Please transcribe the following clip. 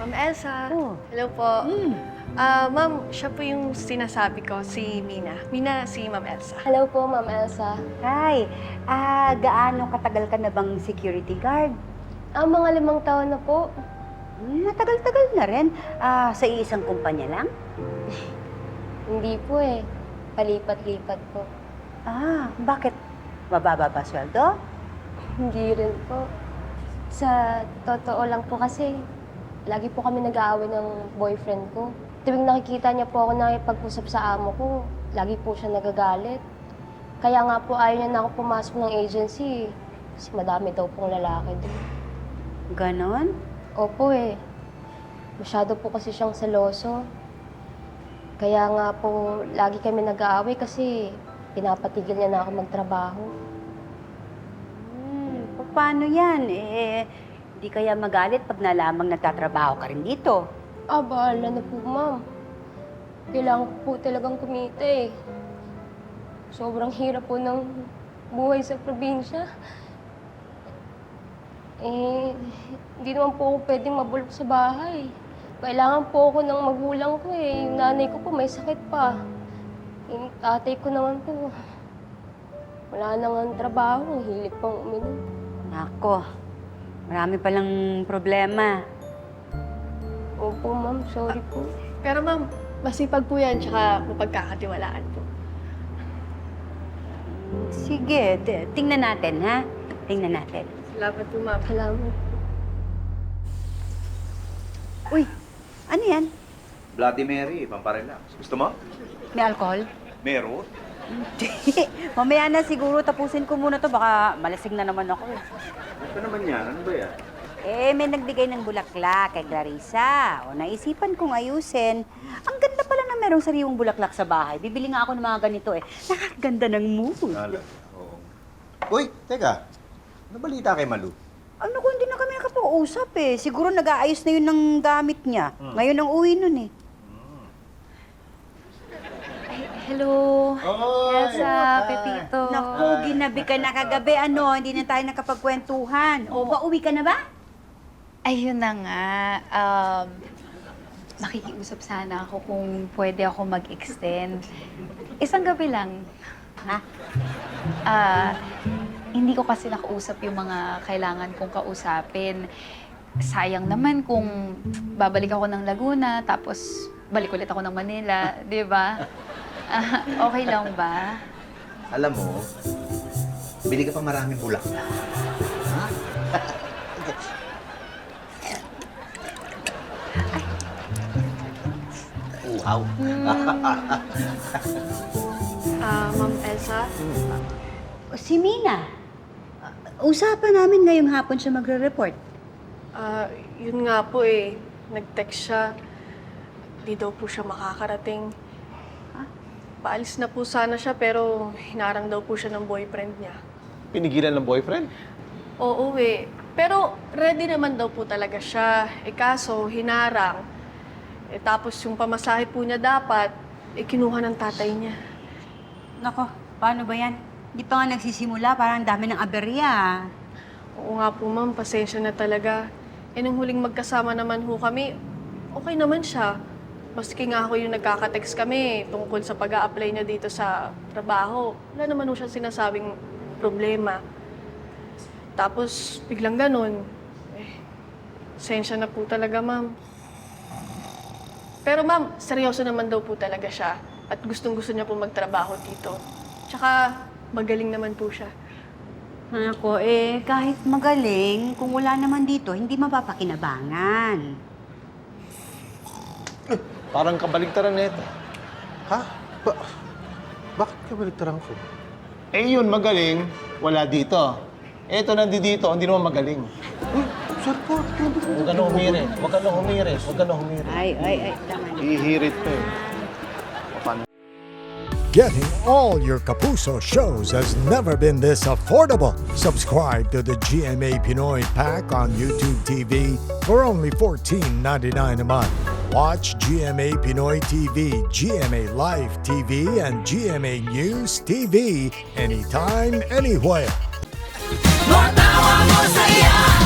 Ma'am Elsa. Oh. Hello po. Ma'am, siya po yung sinasabi ko, si Mina. Mina, si Ma'am Elsa. Hello po, Ma'am Elsa. Hi. Gaano katagal ka na bang security guard? Mga 5 taon na po. Matagal-tagal na rin. Sa iisang kumpanya lang? Hindi po eh. Palipat-lipat po. Bakit? Mababa ba sweldo? Hindi rin po. Sa totoo lang po kasi, lagi po kami nag-aaway ng boyfriend ko. Tuwing nakikita niya po ako nakipag-usap sa amo ko, lagi po siya nagagalit. Kaya nga po ayaw niya na ako pumasok ng agency kasi madami daw pong lalaki doon. Ganon? Opo eh. Masyado po kasi siyang seloso. Kaya nga po lagi kami nag-aaway kasi pinapatigil niya na ako magtrabaho. Paano yan? Di kaya magalit pag nalamang nagtatrabaho ka rin dito? Bahala na po, ma'am. Kailangan ko po talagang kumita eh. Sobrang hirap po ng buhay sa probinsya. Hindi naman po ako pwedeng mabulok sa bahay. Kailangan po ako ng magulang ko eh. Yung nanay ko po may sakit pa. Yung tatay ko naman po, wala nang trabaho. Hilig pang uminom. Nako, marami palang problema. Opo, ma'am. Sorry po. Pero ma'am, masipag po yan, tsaka mapagkakatiwalaan po. Sige, tingnan natin, ha? Tingnan natin. Salamat po, ma'am. Salamat. Uy, ano yan? Bloody Mary, pamparelax. Gusto mo? May alcohol? Meron. Mamaya na siguro, tapusin ko muna to. Baka malasing na naman ako. Ano naman yan? Ano ba yan? May nagbigay ng bulaklak kay Clarissa. Naisipan kong ayusin. Ang ganda pala na merong sariwang bulaklak sa bahay. Bibili nga ako ng mga ganito eh. Nakakaganda ng mood. Oo. Uy, teka. Ano balita kay Malu? Ano kung hindi na kami nakapag-usap eh. Siguro nag-aayos na yun ng gamit niya. Ngayon ang uwi nun eh. Hello, Oy! Elsa, Pepito. Naku, ginabi ka na kagabi. Hindi na tayo nakapagkwentuhan. O, pauwi ka na ba? Ayun na nga. Makikiusap sana ako kung pwede ako mag-extend. Isang gabi lang. Ha? Hindi ko kasi nakausap yung mga kailangan kong kausapin. Sayang naman kung babalik ako ng Laguna, tapos balik ulit ako ng Manila, di ba? Okay lang ba? Alam mo, bili ka pa maraming bulak. Wow. Ma'am Elsa, Si Mina. Usapan namin ngayong hapon siya magre-report. yun nga po eh. Nag-text siya. Di daw po siya makakarating. Paalis na po sana siya pero hinarang daw po siya ng boyfriend niya. Pinigilan ng boyfriend? Oo eh. Pero ready naman daw po talaga siya. Kaso hinarang. Tapos yung pamasahe po niya dapat, kinuha ng tatay niya. Nako, paano ba yan? Di pa nga nagsisimula, parang dami ng aberya. Oo nga po ma'am, pasensya na talaga. Nung huling magkasama naman ho kami, okay naman siya. Maski nga ako yung nagkaka-text kami tungkol sa pag-a-apply niya dito sa trabaho. Wala naman ho siya sinasabing problema. Tapos biglang ganun. Pasensya na po talaga ma'am. Pero ma'am, seryoso naman daw po talaga siya. At gustong-gusto niya po magtrabaho dito. Tsaka magaling naman po siya. Ako, kahit magaling, kung wala naman dito, hindi mapapakinabangan. Parang kabaligtaran nito. Ha? Bakit kabaligtaran ko? Yun, magaling. Wala dito. Eto, nandito. Hindi naman magaling. Sir po, Huwag ka na humirit. Huwag ka na humirit. Huwag ka na humirit. Ay, tama na. Ihirit pa eh. Paano? Getting all your Kapuso shows has never been this affordable. Subscribe to the GMA Pinoy Pack on YouTube TV for only $14.99 a month. Watch GMA Pinoy TV, GMA Live TV, and GMA News TV anytime, anywhere. Matawa mo saya.